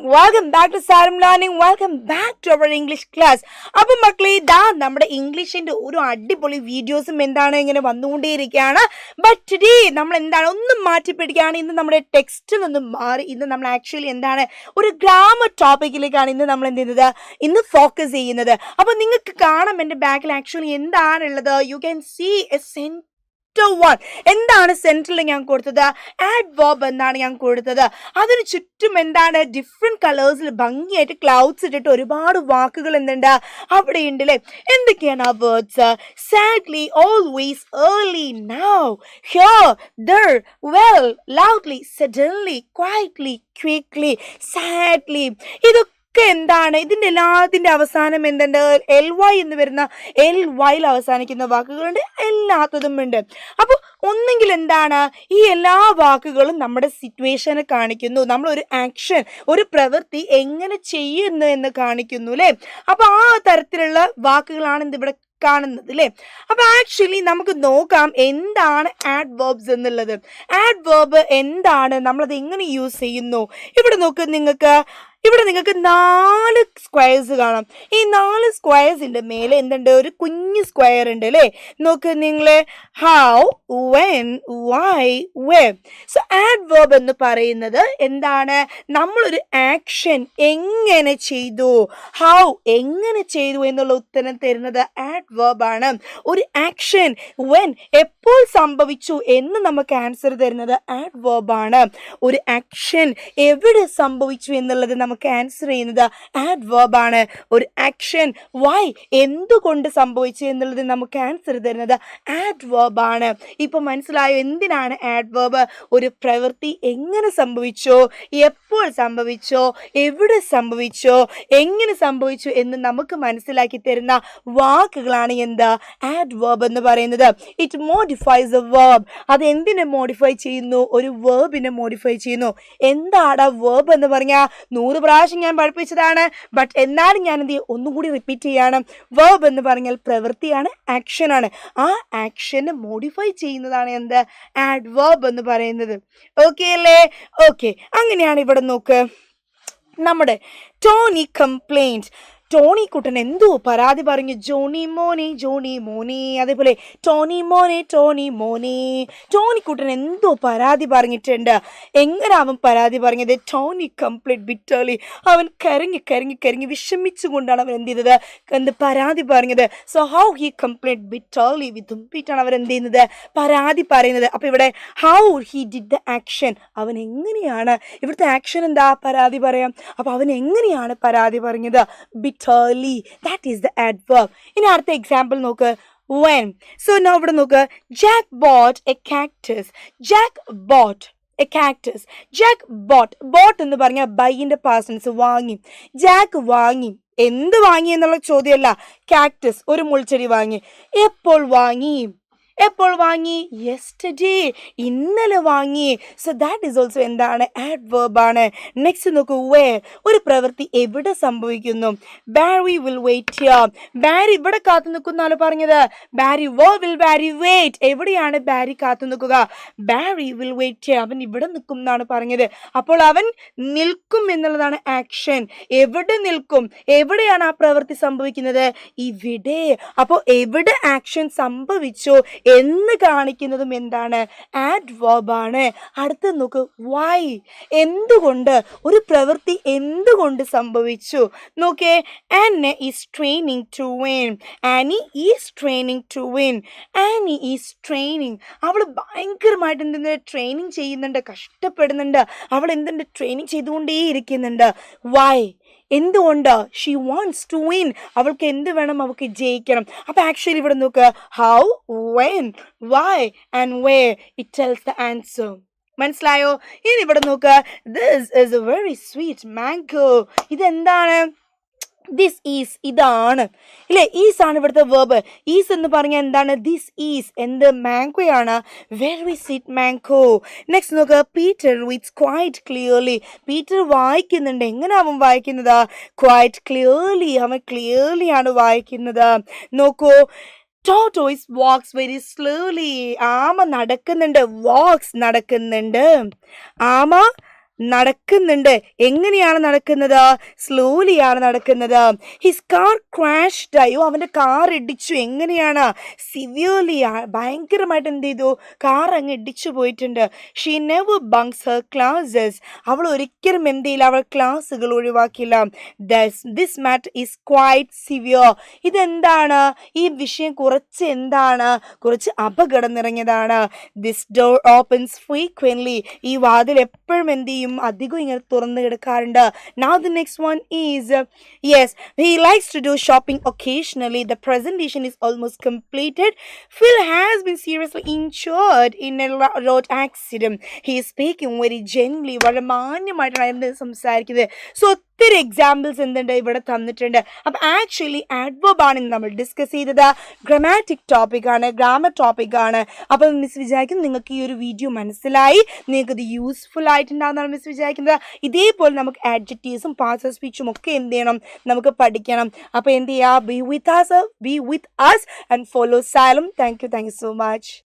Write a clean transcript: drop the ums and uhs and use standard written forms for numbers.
welcome back to Sarum Learning. Welcome back to our English class. അപ്പോൾ മക്കളെ ഇതാ നമ്മുടെ ഇംഗ്ലീഷിന്റെ ഒരു അടിപൊളി വീഡിയോസും എന്താണ് ഇങ്ങനെ വന്നുകൊണ്ടേയിരിക്കുകയാണ്. ബട്ട് ടുഡേ നമ്മൾ എന്താണ് ഒന്നും മാറ്റി പിടിക്കുകയാണ്. ഇന്ന് നമ്മുടെ ടെക്സ്റ്റിൽ നിന്നും മാറി ഇന്ന് നമ്മൾ ആക്ച്വലി എന്താണ് ഒരു ഗ്രാമർ ടോപ്പിക്കിലേക്കാണ് ഇന്ന് നമ്മൾ എന്ത് ചെയ്യുന്നത്, ഇന്ന് ഫോക്കസ് ചെയ്യുന്നത്. അപ്പോൾ നിങ്ങൾക്ക് കാണാം എൻ്റെ ബാക്കിൽ ആക്ച്വലി എന്താണുള്ളത്. യു ക്യാൻ സീ എ എന്താണ് സെൻട്രൽ ഞാൻ കൊടുത്തത്, ആഡ്വർബ് എന്നാണ് ഞാൻ കൊടുത്തത്. അതിന് ചുറ്റും എന്താണ് ഡിഫറെന്റ് കളേഴ്സിൽ ഭംഗിയായിട്ട് ക്ലൗഡ്സ് ഇട്ടിട്ട് ഒരുപാട് വാക്കുകൾ എന്തുണ്ട് അവിടെ ഉണ്ടല്ലേ. എന്തൊക്കെയാണ് ആ words? Sadly, always, early, now, here, there, well, loudly, suddenly, quietly, quickly, sadly. ഇതൊക്കെ എന്താണ് ഇതിന്റെ എല്ലാത്തിന്റെ അവസാനം എന്തുണ്ട്? LY എന്ന് വരുന്ന LYയിൽ അവസാനിക്കുന്ന വാക്കുകളുണ്ട്, എല്ലാത്തതും ഉണ്ട്. അപ്പൊ ഒന്നെങ്കിൽ എന്താണ് ഈ എല്ലാ വാക്കുകളും നമ്മുടെ സിറ്റുവേഷനെ കാണിക്കുന്നു, നമ്മളൊരു ആക്ഷൻ ഒരു പ്രവൃത്തി എങ്ങനെ ചെയ്യുന്നു എന്ന് കാണിക്കുന്നു അല്ലെ. അപ്പൊ ആ തരത്തിലുള്ള വാക്കുകളാണ് ഇവിടെ കാണുന്നത് അല്ലേ. അപ്പൊ ആക്ച്വലി നമുക്ക് നോക്കാം എന്താണ് ആഡ്വർബ്സ് എന്നുള്ളത്. ആഡ്വർബ് എന്താണ്, നമ്മളത് എങ്ങനെ യൂസ് ചെയ്യുന്നു. ഇവിടെ നോക്ക്, നിങ്ങൾക്ക് 4 സ്ക്വയർസ് കാണാം. ഈ 4 സ്ക്വയർസിന്റെ മേലെ എന്തുണ്ട്, ഒരു കുഞ്ഞു സ്ക്വയർ ഉണ്ട് അല്ലേ. നോക്ക് നിങ്ങൾ, how, when, why, where. So adverb എന്ന് പറയുന്നത് എന്താണ്, നമ്മളൊരു ആക്ഷൻ എങ്ങനെ ചെയ്തു, ഹൗ എങ്ങനെ ചെയ്തു എന്നുള്ള ഉത്തരം തരുന്നത് ആഡ്വർബ് ആണ്. ഒരു ആക്ഷൻ വെൻ എപ്പോൾ സംഭവിച്ചു എന്ന് നമുക്ക് ആൻസർ തരുന്നത് ആഡ്വർബ് ആണ്. ഒരു ആക്ഷൻ എവിടെ സംഭവിച്ചു എന്നുള്ളത് നമുക്ക് ആൻസർ ചെയ്യുന്നത് ആഡ്വർബ് ആണ്. ഒരു ആക്ഷൻ വൈ എന്തുകൊണ്ട് സംഭവിച്ചു എന്നുള്ളത് നമുക്ക് ആൻസർ തരുന്നത് ആഡ്വർബ് ആണ്. ഇപ്പൊ മനസ്സിലായോ എന്തിനാണ് ആഡ്വർബ്? ഒരു പ്രവൃത്തി എങ്ങനെ സംഭവിച്ചോ, എപ്പോൾ സംഭവിച്ചോ, എവിടെ സംഭവിച്ചോ, എങ്ങനെ സംഭവിച്ചു എന്ന് നമുക്ക് മനസ്സിലാക്കി തരുന്ന വാക്കുകളാണ് എന്താ ആഡ്വർബ് എന്ന് പറയുന്നത്. It modifies A verb. അത് എന്തിനെ മോഡിഫൈ ചെയ്യുന്നു? ഒരു വേർബിനെ മോഡിഫൈ ചെയ്യുന്നു. എന്താണ് വേർബ് എന്ന് പറഞ്ഞാൽ 100 പ്രാവശ്യം ഞാൻ പഠിപ്പിച്ചതാണ്, ബട്ട് എന്നാലും ഞാൻ എന്ത് ചെയ്യും, ഒന്നുകൂടി റിപ്പീറ്റ് ചെയ്യാണ്. വേർബ് എന്ന് പറഞ്ഞാൽ പ്രവൃത്തിയാണ്, ആക്ഷനാണ്. ആ ആക്ഷനെ മോഡിഫൈ ചെയ്യുന്നതാണ് എന്ത് ആഡ്വർബ് എന്ന് പറയുന്നത്. ഓക്കെ അല്ലേ? ഓക്കെ, അങ്ങനെയാണ് ഇവിടെ നോക്ക്, നമ്മുടെ ടോണി കംപ്ലൈൻറ്റ്. ടോണി കുട്ടൻ എന്തോ പരാതി പറഞ്ഞു. ജോണി മോനെ, ജോണി മോനെ. അതേപോലെ ടോണി മോനെ, ടോണി മോനെ. ടോണി കുട്ടൻ എന്തോ പരാതി പറഞ്ഞിട്ടുണ്ട്. എങ്ങനെ അവൻ പരാതി പറഞ്ഞത്? Tony complaint bitterly. അവൻ കരങ്ങി വിഷമിച്ചുകൊണ്ടാണ് അവൻ എന്ത് ചെയ്തത്, പരാതി പറഞ്ഞത്. So how he complaint bitterly, വിതുമ്പിട്ടാണ് അവൻ എന്ത് ചെയ്യുന്നത്, പരാതി പറയുന്നത്. അപ്പൊ ഇവിടെ how he did the action, അവൻ എങ്ങനെയാണ്, ഇവിടുത്തെ ആക്ഷൻ എന്താ, പരാതി പറയാം. അപ്പൊ അവൻ എങ്ങനെയാണ് പരാതി പറഞ്ഞത്? bitterly. That is the adverb. ഇനി അടുത്ത എക്സാമ്പിൾ നോക്ക്, when. So now ഇവിടെ നോക്ക്, Jack bought a cactus. Jack bought a cactus. Jack bought എന്ന് പറഞ്ഞാൽ ബൈന്റെ പാസ്റ്റ് ടെൻസ്, വാങ്ങി. ജാക്ക് വാങ്ങി. എന്ത് വാങ്ങി എന്നുള്ള ചോദ്യമല്ല. കാക്ടസ്, ഒരു മുൾച്ചെടി വാങ്ങി. എപ്പോൾ വാങ്ങി? യെസ്റ്റർഡേ, ഇന്നലെ വാങ്ങി. സോ ദാറ്റ് ഈസ് ഓൾസോ എന്താണ് ആഡ്വർബ് ആണ്. നെക്സ്റ്റ് നോക്കൂ, വേർ. ഒരു പ്രവൃത്തി എവിടെ സംഭവിക്കുന്നു? ബാരി വിൽ വെയിറ്റ് ഹിയർ. ബാരി ഇവിടെ കാത്തു നിൽക്കുന്നാണ് പറഞ്ഞത്. ബാരി വിൽ ബാരി വെയിറ്റ്. എവിടെയാണ് ബാരി കാത്തു നിൽക്കുക? ബാരി വിൽ വെയിറ്റ് ഹിയർ. അവൻ ഇവിടെ നിൽക്കും എന്നാണ് പറഞ്ഞത്. അപ്പോൾ അവൻ നിൽക്കും എന്നുള്ളതാണ് ആക്ഷൻ. എവിടെ നിൽക്കും? എവിടെയാണ് ആ പ്രവൃത്തി സംഭവിക്കുന്നത്? ഇവിടെ. അപ്പോൾ എവിടെ ആക്ഷൻ സംഭവിച്ചു എന്ന് കാണിക്കുന്നതും എന്താണ് ആഡ്വർബ് ആണ്. അടുത്ത നോക്ക്, വൈ. എന്തുകൊണ്ട്, ഒരു പ്രവൃത്തി എന്തുകൊണ്ട് സംഭവിച്ചു? നോക്കേ, Annie is training to win. Annie is training to win. Annie is training. അവൾ ഭയങ്കരമായിട്ട് എന്തെന്ന് ട്രെയിനിങ് ചെയ്യുന്നുണ്ട്, കഷ്ടപ്പെടുന്നുണ്ട്. അവൾ എന്തുണ്ട്, ട്രെയിനിങ് ചെയ്തുകൊണ്ടേയിരിക്കുന്നുണ്ട്. വൈ, എന്തുകൊണ്ട്? She wants to win. അവൾക്ക് എന്ത് വേണം? അവൾക്ക് ജയിക്കണം. അപ്പൊ ആക്ച്വലി ഇവിടെ നോക്ക്, how, when, why and where. It tells the answer. മനസ്സിലായോ? ഇനി ഇവിടെ നോക്ക്, this is a very sweet mango. ഇതെന്താണ്? ദിസ് ഈസ്, ഇതാണ് ഇല്ലേ. ഈസ് ആണ് ഇവിടുത്തെ വേർബ്. ഈസ് എന്ന് പറഞ്ഞാൽ എന്താണ്? ദിസ് ഈസ് എന്ത്, മാംഗോയാണ്. Very sweet mango. നെക്സ്റ്റ് നോക്കുക, Peter reads quite clearly. Peter വായിക്കുന്നുണ്ട്. എങ്ങനെ അവൻ വായിക്കുന്നത്? Quite clearly. അവൻ ക്ലിയർലി ആണ് വായിക്കുന്നത്. നോക്കൂ, ടോർട്ടോയ്സ് വാക്സ് വെരി സ്ലോലി. ആമ നടക്കുന്നുണ്ട്. വാക്സ് നടക്കുന്നുണ്ട്. ആമ നടക്കുന്നുണ്ട്. എങ്ങനെയാണ് നടക്കുന്നത്? സ്ലോലിയാണ് നടക്കുന്നത്. His car crashed. അയ്യോ, അവൻ്റെ കാർ ഇടിച്ചു. എങ്ങനെയാണ്? സിവിയർലി. ഭയങ്കരമായിട്ട് എന്ത് ചെയ്തു? കാർ അങ്ങ് ഇടിച്ചു പോയിട്ടുണ്ട്. She never bunks her classes. അവൾ ഒരിക്കലും എന്ത് ചെയ്യില്ല? അവൾ ക്ലാസ്സുകൾ ഒഴിവാക്കില്ല. This matter is quite severe. ഇതെന്താണ്? ഈ വിഷയം കുറച്ച് അപകടം നിറഞ്ഞതാണ്. This door opens frequently. ഈ വാതിൽ എപ്പോഴും എന്ത് ചെയ്യും? അധികം ഇങ്ങനെ തുറന്നു കിടക്കാറുണ്ട്. Now the next one is yes, he likes to do shopping occasionally. The presentation is almost completed. Phil has been seriously injured in a road accident. He is speaking very gently. വളരെ മാന്യമായിട്ടാണ് സംസാരിക്കുന്നത്. So ഒത്തിരി examples എന്തുണ്ട് ഇവിടെ തന്നിട്ടുണ്ട്. അപ്പം actually adverb ആണ് ഇന്ന് നമ്മൾ ഡിസ്കസ് ചെയ്തത്. ഗ്രാമർ ടോപ്പിക്കാണ്. അപ്പം മിസ് വിചാരിക്കുന്നു നിങ്ങൾക്ക് ഈ ഒരു വീഡിയോ മനസ്സിലായി, നിങ്ങൾക്കത് യൂസ്ഫുൾ ആയിട്ടുണ്ടാകുന്നതാണ് മിസ് വിചാരിക്കുന്നത്. ഇതേപോലെ നമുക്ക് ആഡ്ജക്റ്റീവ്സും പാർട്സ് ഓഫ് സ്പീച്ചും ഒക്കെ എന്ത് ചെയ്യണം? നമുക്ക് പഠിക്കണം. അപ്പോൾ എന്ത് ചെയ്യുക? B with us and follow Salem. Thank you so much.